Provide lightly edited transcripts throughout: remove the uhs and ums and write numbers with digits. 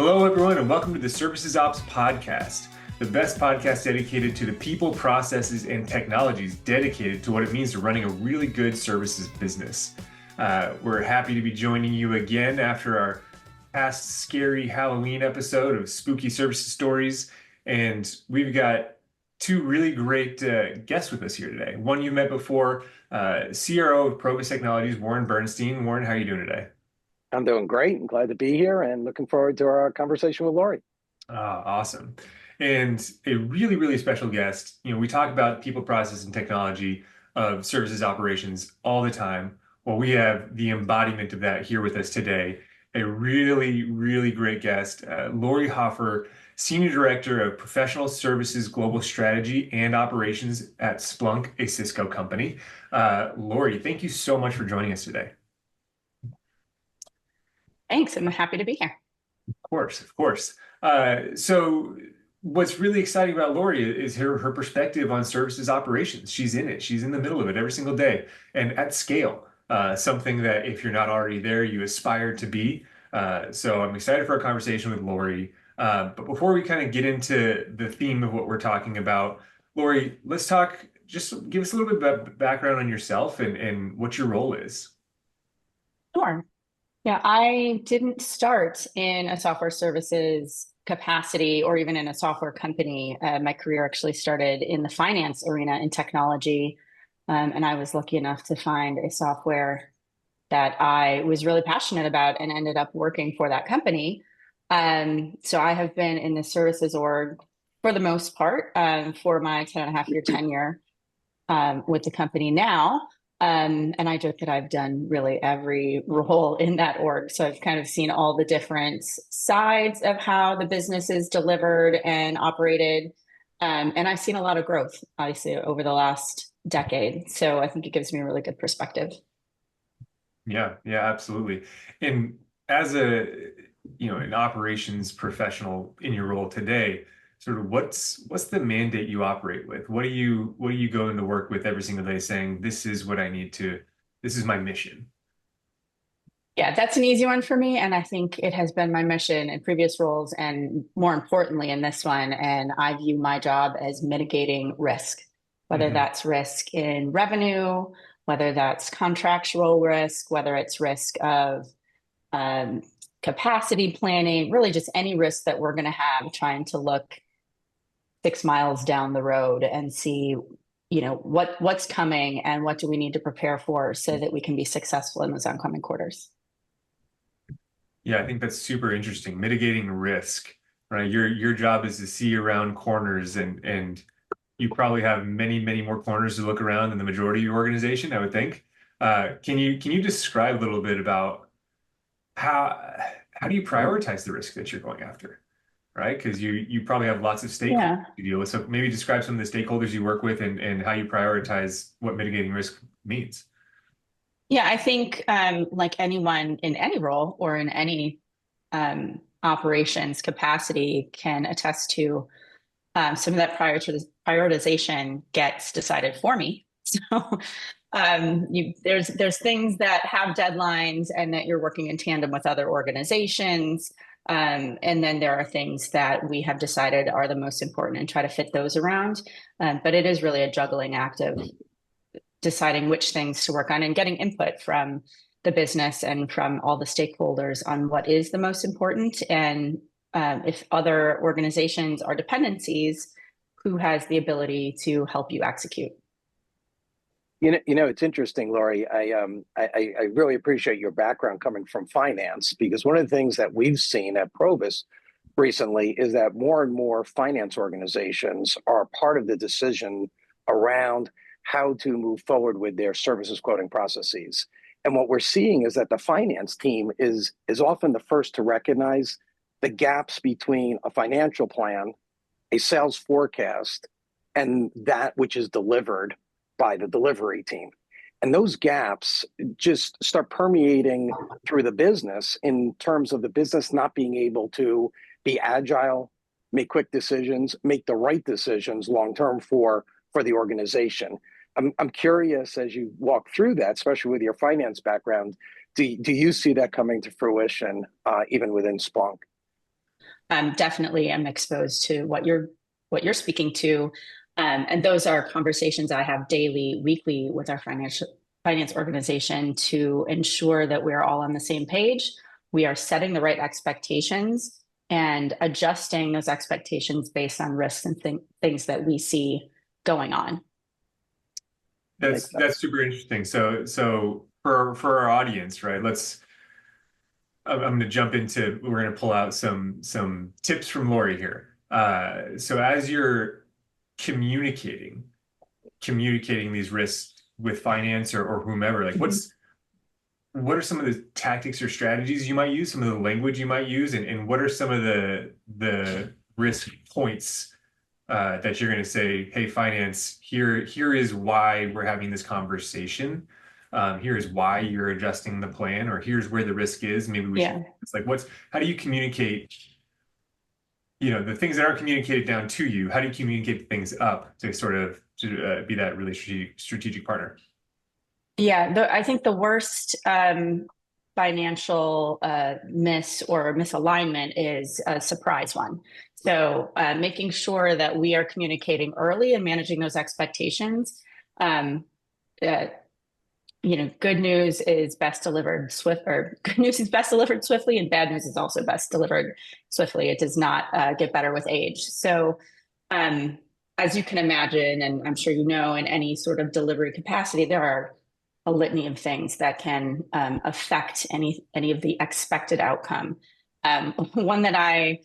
Hello, everyone, and welcome to the Services Ops Podcast, the best podcast dedicated to the people, processes, and technologies dedicated to what it means to running a really good services business. We're happy to be joining you again after our past scary Halloween episode of Spooky Services Stories, and we've got two really great guests with us here today. One you met before, CRO of Provus Technologies, Warren Bernstein. Warren, how are you doing today? I'm doing great and glad to be here and looking forward to our conversation with Laurie. Awesome. And a really, really special guest. We talk about people, process, and technology of services operations all the time. Well, we have the embodiment of that here with us today. A really, really great guest, Laurie Hofer, Senior Director of Professional Services Global Strategy and Operations at Splunk, a Cisco company. Laurie, thank you so much for joining us today. Thanks. I'm happy to be here. Of course, of course. So what's really exciting about Laurie is her perspective on services operations. She's in it. She's in the middle of it every single day and at scale, something that if you're not already there, you aspire to be. So I'm excited for our conversation with Laurie. But before we kind of get into the theme of what we're talking about, Laurie, let's talk, just give us a little bit of background on yourself and what your role is. Sure. Yeah, I didn't start in a software services capacity or even in a software company. My career actually started in the finance arena in technology. And I was lucky enough to find a software that I was really passionate about and ended up working for that company. So I have been in the services org for the most part for my 10.5-year tenure with the company now. And I joke that I've done really every role in that org. So I've kind of seen all the different sides of how the business is delivered and operated. And I've seen a lot of growth, obviously, over the last decade. So I think it gives me a really good perspective. Yeah, absolutely. And as an operations professional in your role today, sort of what's the mandate you operate with? What do you go into work with every single day saying, this is what I need to, this is my mission? Yeah, that's an easy one for me. And I think it has been my mission in previous roles and more importantly in this one. And I view my job as mitigating risk, whether that's risk in revenue, whether that's contractual risk, whether it's risk of capacity planning, really just any risk that we're going to have, trying to look 6 miles down the road and see, what's coming and what do we need to prepare for so that we can be successful in those oncoming quarters. Yeah, I think that's super interesting. Mitigating risk, right? Your job is to see around corners and you probably have many, many more corners to look around than the majority of your organization, I would think. Can you describe a little bit about how do you prioritize the risk that you're going after? Right? Because you probably have lots of stakeholders to deal with. So maybe describe some of the stakeholders you work with and how you prioritize what mitigating risk means. Yeah, I think like anyone in any role or in any operations capacity can attest to some of that prioritization gets decided for me. So there's things that have deadlines and that you're working in tandem with other organizations. And then there are things that we have decided are the most important and try to fit those around. But it is really a juggling act of deciding which things to work on and getting input from the business and from all the stakeholders on what is the most important. And if other organizations are dependencies, who has the ability to help you execute? It's interesting, Laurie. I really appreciate your background coming from finance, because one of the things that we've seen at Provus recently is that more and more finance organizations are part of the decision around how to move forward with their services quoting processes. And what we're seeing is that the finance team is often the first to recognize the gaps between a financial plan, a sales forecast, and that which is delivered by the delivery team. And those gaps just start permeating through the business in terms of the business not being able to be agile, make quick decisions, make the right decisions long-term for the organization. I'm curious, as you walk through that, especially with your finance background, do you see that coming to fruition even within Splunk? definitely am exposed to what you're speaking to. And those are conversations I have daily, weekly with our finance organization to ensure that we're all on the same page. We are setting the right expectations and adjusting those expectations based on risks and things that we see going on. That's super interesting. So for our audience, right? I'm going to jump into, we're going to pull out some tips from Laurie here. So as you're communicating these risks with finance or whomever, like what are some of the tactics or strategies you might use, some of the language you might use, and what are some of the risk points that you're going to say, hey, finance, here is why we're having this conversation. Here is why you're adjusting the plan, or here's where the risk is. Maybe we should. It's like, how do you communicate? The things that aren't communicated down to you. How do you communicate things up to sort of be that really strategic partner? Yeah, I think the worst financial miss or misalignment is a surprise one. So making sure that we are communicating early and managing those expectations. Good news is best delivered good news is best delivered swiftly, and bad news is also best delivered swiftly. It does not get better with age. So as you can imagine, and I'm sure you know, in any sort of delivery capacity, there are a litany of things that can affect any of the expected outcome. One that I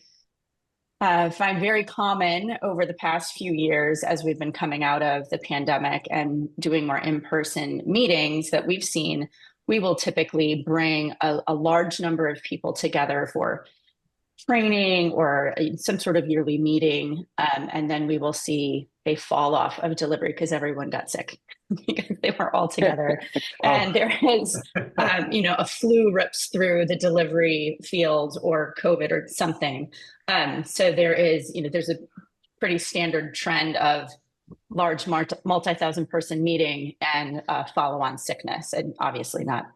find very common over the past few years as we've been coming out of the pandemic and doing more in-person meetings that we've seen, we will typically bring a large number of people together for training or some sort of yearly meeting. And then we will see a fall off of delivery because everyone got sick because they were all together. And there is, a flu rips through the delivery field or COVID or something. So there is, there's a pretty standard trend of large multi-thousand person meeting and follow-on sickness, and obviously not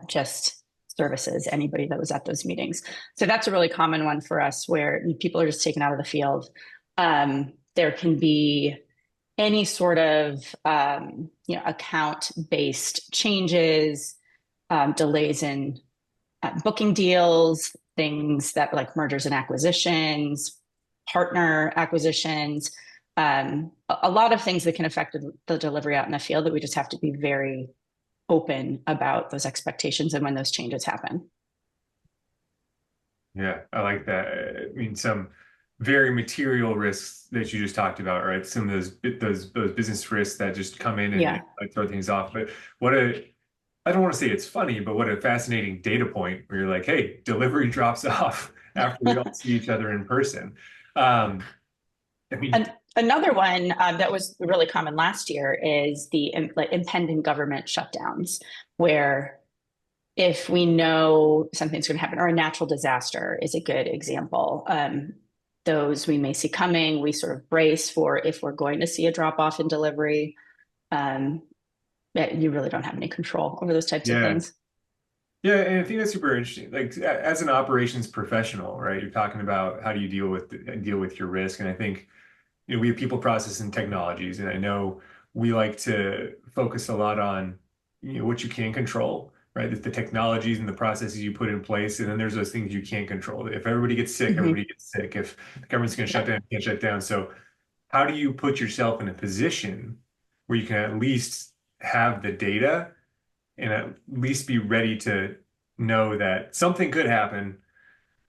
just services, anybody that was at those meetings. So that's a really common one for us where people are just taken out of the field. There can be any sort of account-based changes, delays in booking deals, things that like mergers and acquisitions, partner acquisitions, a lot of things that can affect the delivery out in the field that we just have to be very open about those expectations and when those changes happen. Yeah, I like that. I mean, some very material risks that you just talked about, right? Some of those business risks that just come in and like throw things off. But I don't want to say it's funny, but what a fascinating data point where you're like, hey, delivery drops off after we don't see each other in person. I mean, another one that was really common last year is the impending government shutdowns, where if we know something's going to happen, or a natural disaster is a good example. Those we may see coming. We sort of brace for if we're going to see a drop off in delivery. You really don't have any control over those types of things. Yeah, and I think that's super interesting. Like as an operations professional, right? You're talking about how do you deal with your risk, and I think we have people, process, and technologies, and I know we like to focus a lot on what you can control, right? The technologies and the processes you put in place, and then there's those things you can't control. If everybody gets sick, everybody gets sick. If the government's going to shut down, you can't shut down. So how do you put yourself in a position where you can at least have the data and at least be ready to know that something could happen?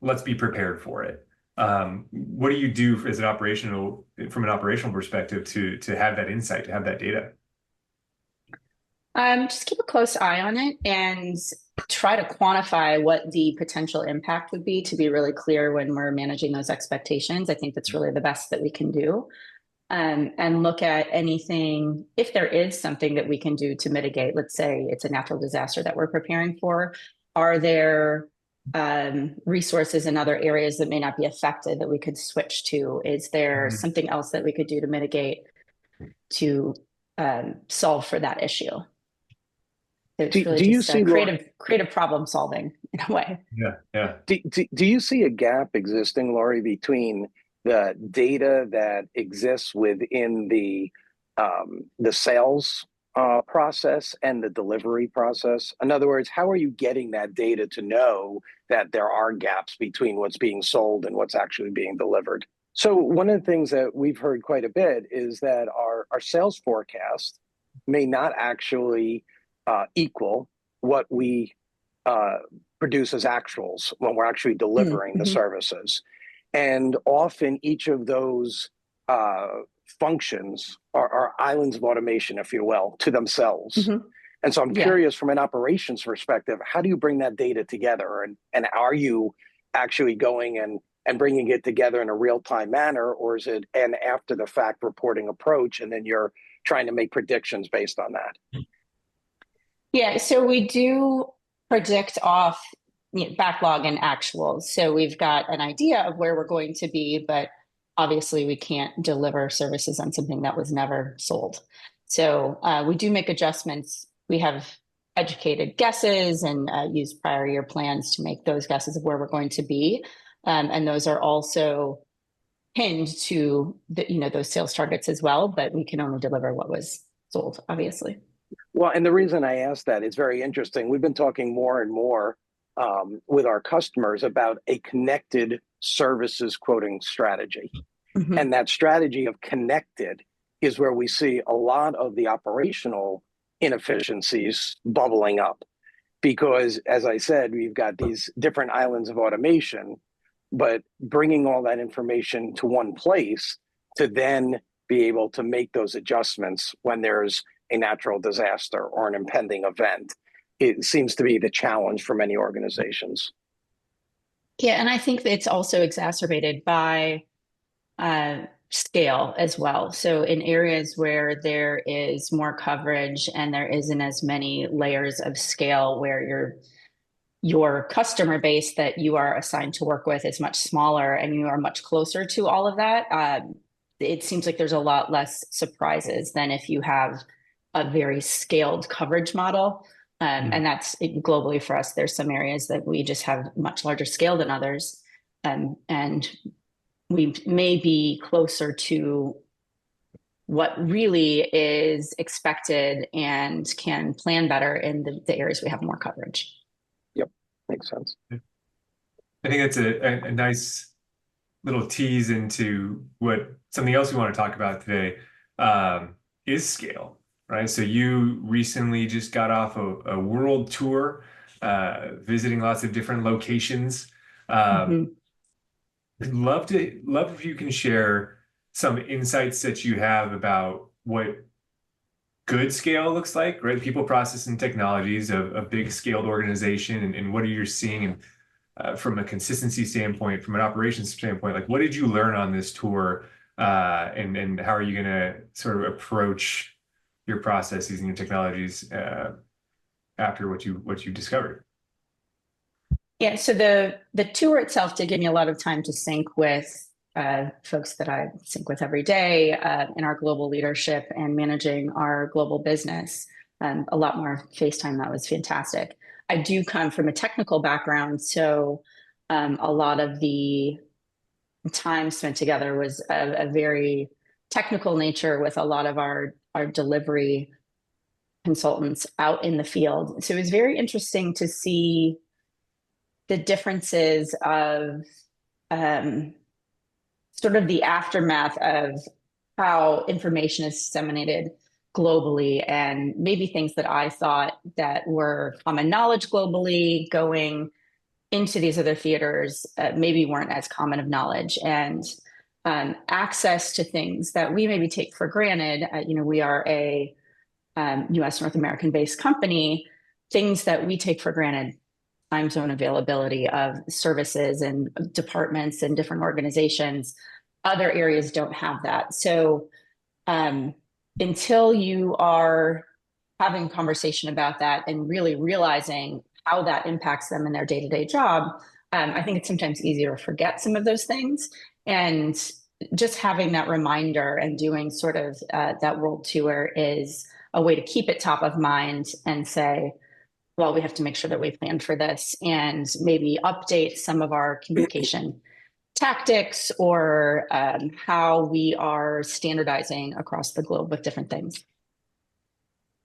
Let's be prepared for it. What do you do from an operational perspective to have that insight, to have that data? Just keep a close eye on it and try to quantify what the potential impact would be, to be really clear when we're managing those expectations. I think that's really the best that we can do. And look at anything, if there is something that we can do to mitigate. Let's say it's a natural disaster that we're preparing for. Are there resources in other areas that may not be affected that we could switch to? Is there something else that we could do to mitigate, to solve for that issue? It's really Do you just see, Laura, creative problem solving in a way. Yeah, yeah. do you see a gap existing, Laurie, between the data that exists within the sales process and the delivery process? In other words, how are you getting that data to know that there are gaps between what's being sold and what's actually being delivered? So one of the things that we've heard quite a bit is that our sales forecast may not actually equal what we uh, produce as actuals when we're actually delivering the Mm-hmm. services. And often each of those uh, functions are islands of automation, if you will, to themselves. Mm-hmm. And so I'm Yeah. curious from an operations perspective, how do you bring that data together? And are you actually going and bringing it together in a real-time manner, or is it an after the fact reporting approach and then you're trying to make predictions based on that? Yeah, so we do predict off backlog and actuals. So we've got an idea of where we're going to be, but obviously we can't deliver services on something that was never sold. So we do make adjustments. We have educated guesses and use prior year plans to make those guesses of where we're going to be. And those are also pinned to those sales targets as well, but we can only deliver what was sold, obviously. Well, and the reason I asked that is very interesting. We've been talking more and more with our customers about a connected services quoting strategy. Mm-hmm. And that strategy of connected is where we see a lot of the operational inefficiencies bubbling up. Because, as I said, we've got these different islands of automation, but bringing all that information to one place to then be able to make those adjustments when there's a natural disaster or an impending event, it seems to be the challenge for many organizations. Yeah, and I think that it's also exacerbated by scale as well. So in areas where there is more coverage and there isn't as many layers of scale, where your customer base that you are assigned to work with is much smaller and you are much closer to all of that, it seems like there's a lot less surprises than if you have a very scaled coverage model. And that's globally for us. There's some areas that we just have much larger scale than others. And we may be closer to what really is expected and can plan better in the areas we have more coverage. Yep, makes sense. I think that's a nice little tease into what something else we want to talk about today is scale, right? So you recently just got off a world tour, visiting lots of different locations. Mm-hmm. Love if you can share some insights that you have about what good scale looks like, right? People, process, and technologies of a big scaled organization, and what are you seeing from a consistency standpoint, from an operations standpoint? Like, what did you learn on this tour, and how are you going to sort of approach your processes and your technologies after what you discovered? Yeah, so the tour itself did give me a lot of time to sync with folks that I sync with every day in our global leadership and managing our global business. A lot more FaceTime. That was fantastic. I do come from a technical background, so a lot of the time spent together was a very technical nature with a lot of our delivery consultants out in the field. So it was very interesting to see the differences of sort of the aftermath of how information is disseminated globally, and maybe things that I thought that were common knowledge globally going into these other theaters maybe weren't as common of knowledge, and access to things that we maybe take for granted. We are a US North American based company. Things that we take for granted, time zone availability of services and departments and different organizations, other areas don't have that. So until you are having a conversation about that and really realizing how that impacts them in their day-to-day job, I think it's sometimes easier to forget some of those things. And just having that reminder and doing sort of that world tour is a way to keep it top of mind and say, well, we have to make sure that we plan for this and maybe update some of our communication tactics or how we are standardizing across the globe with different things.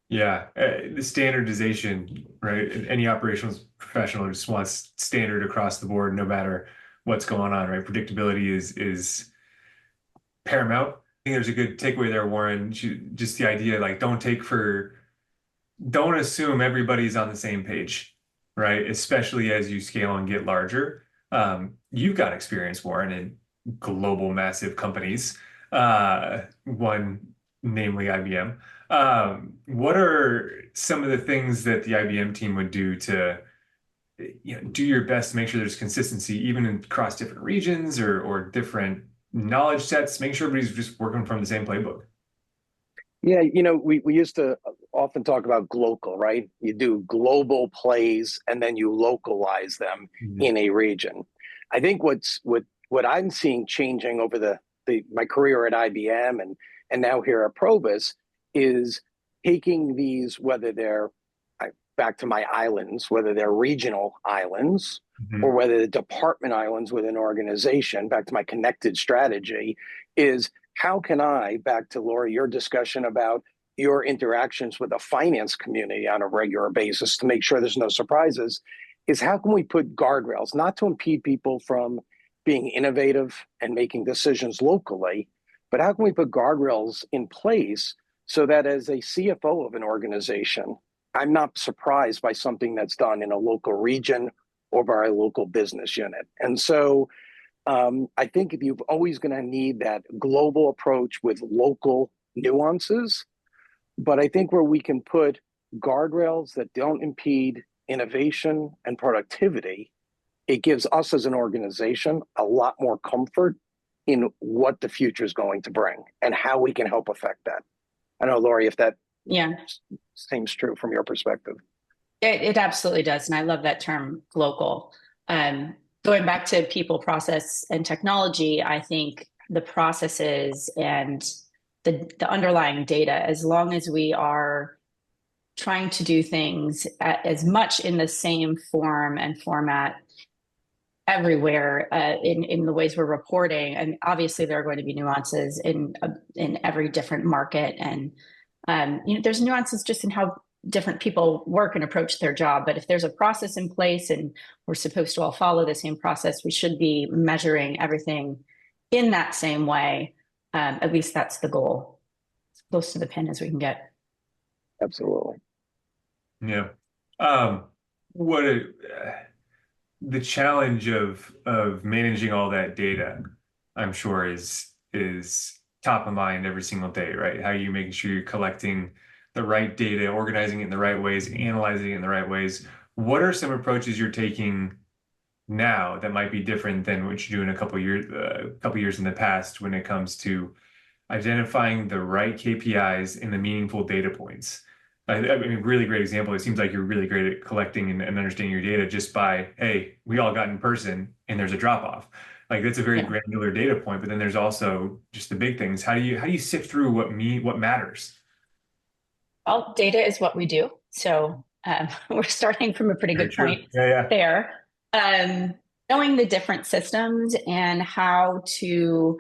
Yeah, the standardization, right? Any operations professional just wants standard across the board, no matter what's going on, right? Predictability is paramount. I think there's a good takeaway there, Warren. Just the idea, like, don't assume everybody's on the same page, right? Especially as you scale and get larger. You've got experience, Warren, in global, massive companies. One, namely IBM. What are some of the things that the IBM team would do to, do your best to make sure there's consistency, even across different regions or different knowledge sets? Make sure everybody's just working from the same playbook. Yeah, we used to often talk about global, right? You do global plays and then you localize them Mhm. in a region. I think what I'm seeing changing over my career at IBM and now here at Provus is taking these, whether they're back to my islands, whether they're regional islands or Mhm. whether the department islands within an organization, back to my connected strategy, is how can I, back to Laurie, your discussion about your interactions with the finance community on a regular basis to make sure there's no surprises, is how can we put guardrails, not to impede people from being innovative and making decisions locally, but how can we put guardrails in place so that as a CFO of an organization, I'm not surprised by something that's done in a local region or by a local business unit. And so I think if you're always going to need that global approach with local nuances, but I think where we can put guardrails that don't impede innovation and productivity, it gives us as an organization a lot more comfort in what the future is going to bring and how we can help affect that. I know, Laurie, if that Yeah, seems true from your perspective. it absolutely does. And I love that term global. Going back to people, process, and technology, I think the processes and the underlying data, as long as we are trying to do things as much in the same form and format everywhere in the ways we're reporting, and obviously there are going to be nuances in every different market, and there's nuances just in how different people work and approach their job. But if there's a process in place and we're supposed to all follow the same process, we should be measuring everything in that same way. At least that's the goal, as close to the pin as we can get. Absolutely. Yeah. What the challenge of managing all that data, I'm sure is top of mind every single day, right? How are you making sure you're collecting the right data, organizing it in the right ways, analyzing it in the right ways? What are some approaches you're taking now that might be different than what you do in a couple years in the past when it comes to identifying the right KPIs and the meaningful data points? I mean, really great example. It seems like you're really great at collecting and understanding your data just by, hey, we all got in person and there's a drop off. Like that's a very Yeah. granular data point, but then there's also just the big things. How do you sift through what matters? Well, data is what we do. So we're starting from a pretty Very good true. point Yeah, yeah. there. Knowing the different systems and how to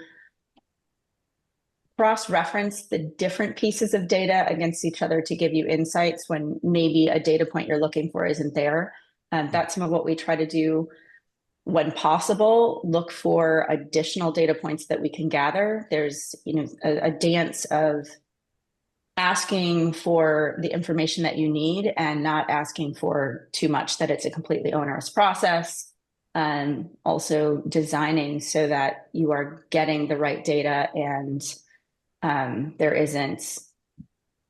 cross-reference the different pieces of data against each other to give you insights when maybe a data point you're looking for isn't there. That's some of what we try to do when possible. Look for additional data points that we can gather. There's a dance of asking for the information that you need and not asking for too much, that it's a completely onerous process. And also designing so that you are getting the right data and there isn't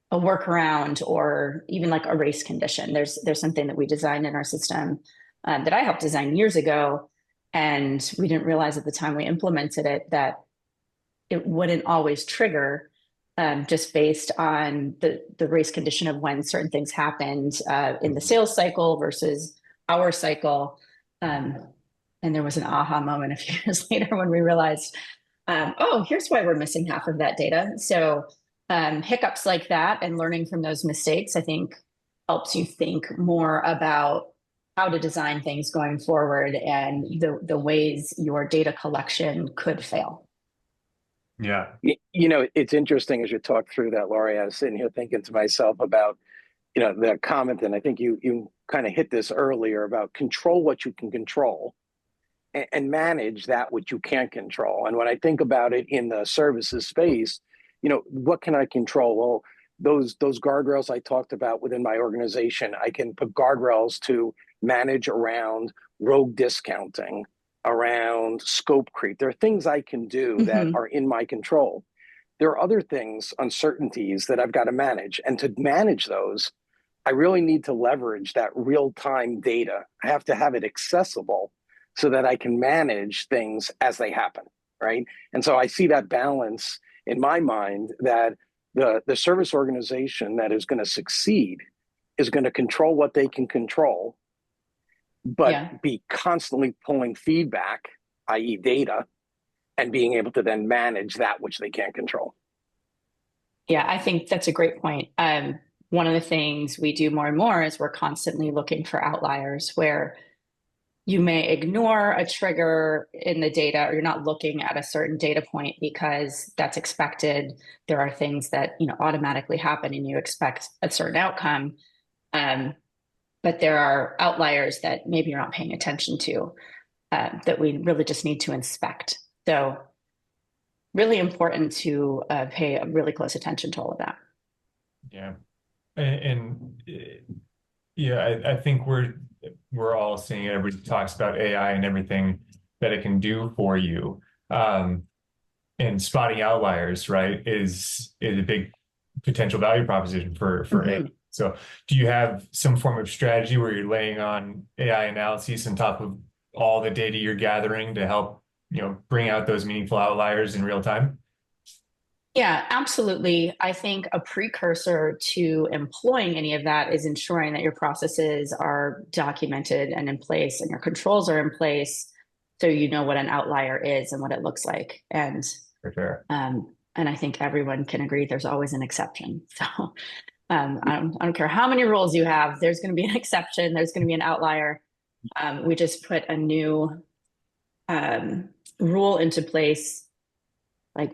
a workaround or even like a race condition. There's something that we designed in our system that I helped design years ago, and we didn't realize at the time we implemented it that it wouldn't always trigger just based on the race condition of when certain things happened in the sales cycle versus our cycle. And there was an aha moment a few years later when we realized, oh, here's why we're missing half of that data. So hiccups like that and learning from those mistakes, I think, helps you think more about how to design things going forward and the ways your data collection could fail. Yeah. You know, it's interesting as you talk through that, Laurie. I was sitting here thinking to myself about, you know, the comment, and I think you kind of hit this earlier about control what you can control and manage that which you can't control. And when I think about it in the services space, you know, what can I control? Well, those guardrails I talked about within my organization, I can put guardrails to manage around rogue discounting, around scope creep. There are things I can do that Mm-hmm. are in my control. There are other things, uncertainties that I've got to manage. And to manage those, I really need to leverage that real time data. I have to have it accessible so that I can manage things as they happen, right? And so I see that balance in my mind that the service organization that is going to succeed is going to control what they can control, but Yeah. be constantly pulling feedback, i.e., data, and being able to then manage that which they can't control. Yeah, I think that's a great point. One of the things we do more and more is we're constantly looking for outliers where you may ignore a trigger in the data or you're not looking at a certain data point because that's expected. There are things that, you know, automatically happen and you expect a certain outcome. But there are outliers that maybe you're not paying attention to that we really just need to inspect. So really important to pay really close attention to all of that. Yeah. Yeah, I think we're all seeing it. Everybody talks about AI and everything that it can do for you. And spotting outliers, right, is a big potential value proposition for AI. Mm-hmm. So do you have some form of strategy where you're laying on AI analyses on top of all the data you're gathering to help, you know, bring out those meaningful outliers in real time? Yeah, absolutely. I think a precursor to employing any of that is ensuring that your processes are documented and in place and your controls are in place so you know what an outlier is and what it looks like. For sure. And I think everyone can agree there's always an exception. So I don't care how many rules you have, there's going to be an exception, there's going to be an outlier. We just put a new rule into place like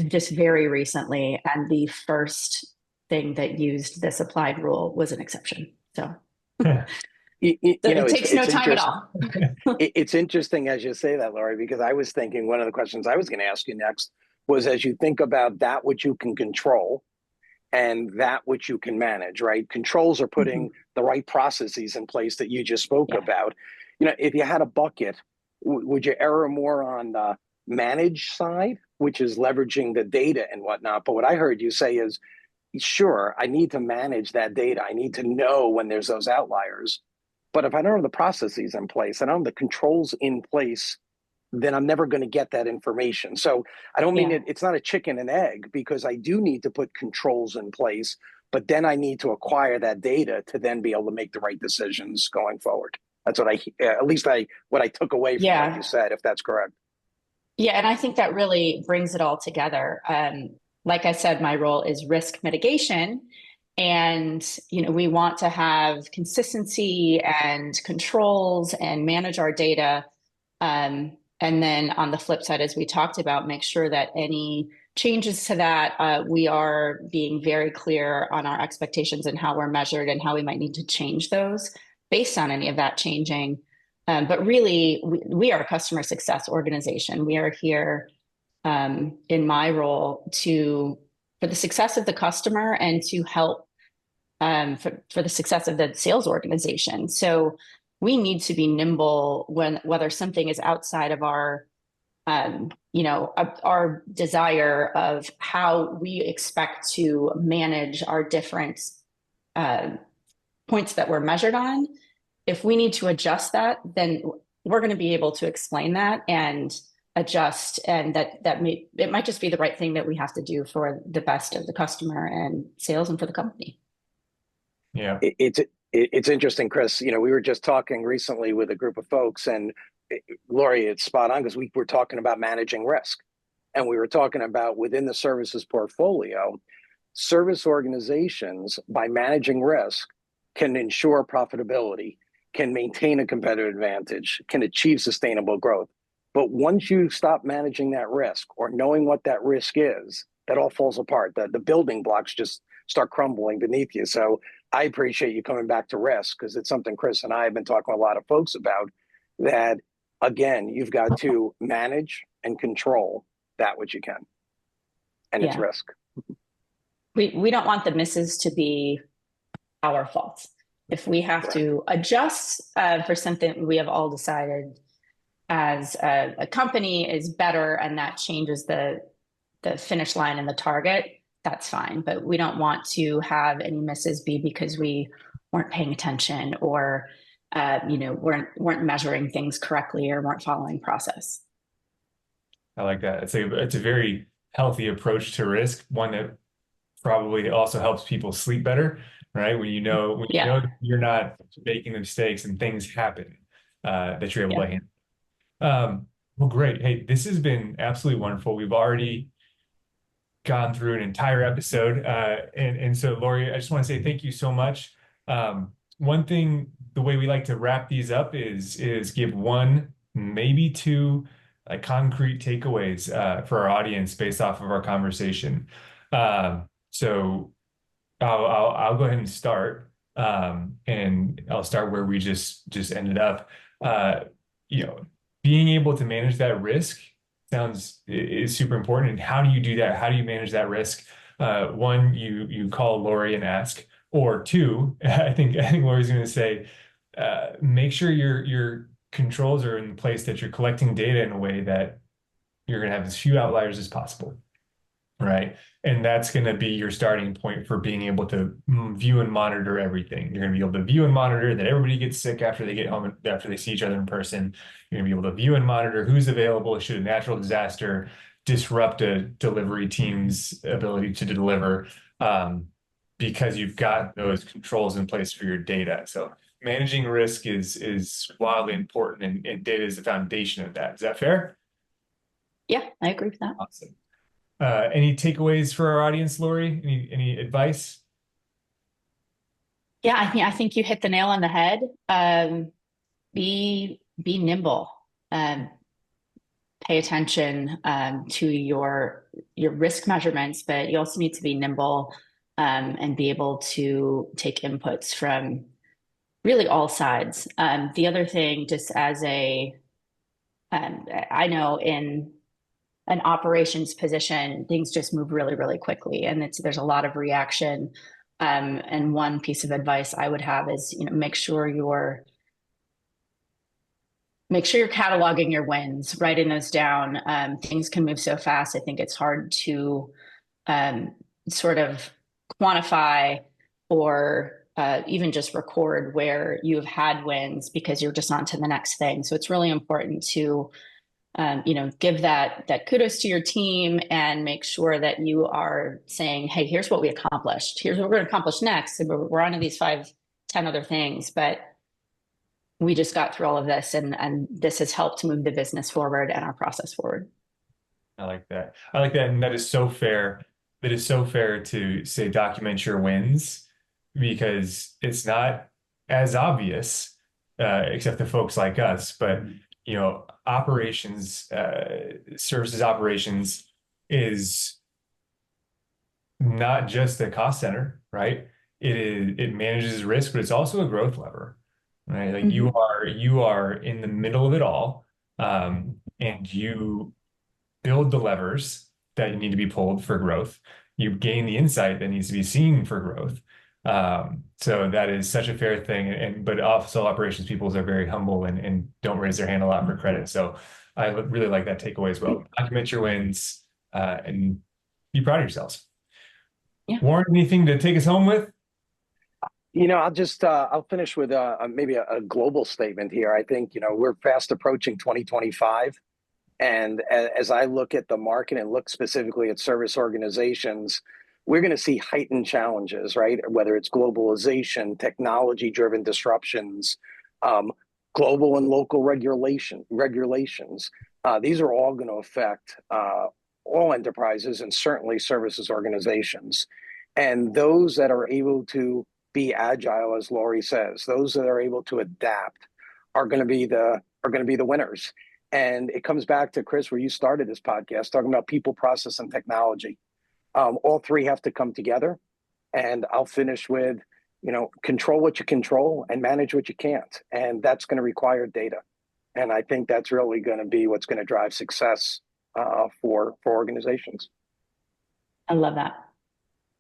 just very recently, and the first thing that used this applied rule was an exception. So You know, it takes no it's time at interesting. all. It's interesting as you say that, Laurie, because I was thinking one of the questions I was going to ask you next was as you think about that which you can control and that which you can manage, right? Controls are Mm-hmm. putting the right processes in place that you just spoke Yeah. about. You know, if you had a bucket, would you err more on the manage side, which is leveraging the data and whatnot? But what I heard you say is, sure, I need to manage that data. I need to know when there's those outliers. But if I don't have the processes in place, I don't have the controls in place, then I'm never going to get that information. So I don't mean Yeah. it's not a chicken and egg because I do need to put controls in place, but then I need to acquire that data to then be able to make the right decisions going forward. That's what at least what I took away from what you Yeah. said, if that's correct. Yeah. And I think that really brings it all together. Like I said, my role is risk mitigation. And, you know, we want to have consistency and controls and manage our data. And then on the flip side, as we talked about, make sure that any changes to that, we are being very clear on our expectations and how we're measured and how we might need to change those based on any of that changing. But really, we are a customer success organization. We are here in my role for the success of the customer and to help for the success of the sales organization. So we need to be nimble whether something is outside of our our desire of how we expect to manage our different uh, points that we're measured on. If we need to adjust that, then we're going to be able to explain that and adjust, and it might just be the right thing that we have to do for the best of the customer and sales and for the company. Yeah. It's interesting, Chris. You know, we were just talking recently with a group of folks, and Laurie, it's spot on because we were talking about managing risk, and we were talking about within the services portfolio, service organizations by managing risk can ensure profitability, can maintain a competitive advantage, can achieve sustainable growth. But once you stop managing that risk or knowing what that risk is, that all falls apart. The building blocks just start crumbling beneath you. So I appreciate you coming back to risk, because it's something Chris and I have been talking to a lot of folks about, that again, you've got to manage and control that which you can. And it's Yeah. risk. We don't want the misses to be our fault. If we have to adjust for something we have all decided as a company is better, and that changes the finish line and the target, that's fine. But we don't want to have any misses be because we weren't paying attention, or weren't measuring things correctly, or weren't following process. I like that. It's a very healthy approach to risk, one that probably also helps people sleep better, right? When you know Yeah. that you're not making the mistakes and things happen, that you're able Yeah. to handle. Well, great. Hey, this has been absolutely wonderful. We've already gone through an entire episode. And so Laurie, I just want to say thank you so much. One thing, the way we like to wrap these up is give one, maybe two, concrete takeaways for our audience based off of our conversation. So I'll go ahead and start. And I'll start where we just ended up. Uh, you know, being able to manage that risk is super important. And how do you do that? How do you manage that risk? One, you call Laurie and ask, or two, I think Laurie's going to say, make sure your controls are in place, that you're collecting data in a way that you're going to have as few outliers as possible. Right. And that's going to be your starting point for being able to view and monitor everything. You're going to be able to view and monitor that everybody gets sick after they get home, after they see each other in person. You're going to be able to view and monitor who's available should a natural disaster disrupt a delivery team's ability to deliver, because you've got those controls in place for your data. So managing risk is wildly important, and data is the foundation of that. Is that fair? Yeah, I agree with that. Awesome. Any takeaways for our audience, Laurie? Any advice? Yeah, I think you hit the nail on the head. Be nimble. Pay attention to your risk measurements, but you also need to be nimble and be able to take inputs from really all sides. The other thing, just as I know in an operations position, things just move really, really quickly, and there's a lot of reaction. And one piece of advice I would have is, make sure you're cataloging your wins, writing those down. Things can move so fast. I think it's hard to sort of quantify or even just record where you've had wins, because you're just on to the next thing. So it's really important to give that kudos to your team, and make sure that you are saying, hey, here's what we accomplished. Here's what we're going to accomplish next. And we're on to these 5, 10 other things, but we just got through all of this, and this has helped to move the business forward and our process forward. I like that. I like that. And that is so fair. That is so fair to say document your wins, because it's not as obvious, except to folks like us. But, services operations is not just a cost center, right? It manages risk, but it's also a growth lever, right? Like you are in the middle of it all, and you build the levers that need to be pulled for growth. You gain the insight that needs to be seen for growth. So that is such a fair thing. But also operations people are very humble and don't raise their hand a lot for credit. So I really like that takeaway as well. Document your wins, and be proud of yourselves. Yeah. Warren, anything to take us home with? I'll finish with maybe a global statement here. I think, we're fast approaching 2025. And as I look at the market and look specifically at service organizations, we're going to see heightened challenges, right? Whether it's globalization, technology-driven disruptions, global and local regulations. These are all going to affect all enterprises, and certainly services organizations. And those that are able to be agile, as Laurie says. Those that are able to adapt are going to be the winners. And it comes back to, Chris, where you started this podcast, talking about people, process, and technology. All three have to come together. And I'll finish with, control what you control and manage what you can't. And that's going to require data. And I think that's really going to be what's going to drive success for organizations. I love that.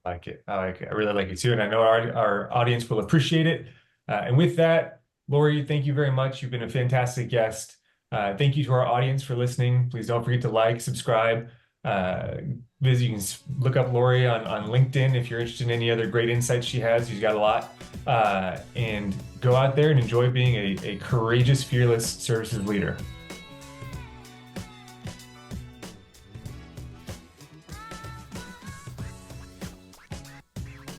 I like it. I like it. I really like it too. And I know our audience will appreciate it. And with that, Laurie, thank you very much. You've been a fantastic guest. Thank you to our audience for listening. Please don't forget to like, subscribe. You can look up Laurie on LinkedIn if you're interested in any other great insights she has. She's got a lot. And go out there and enjoy being a courageous, fearless services leader.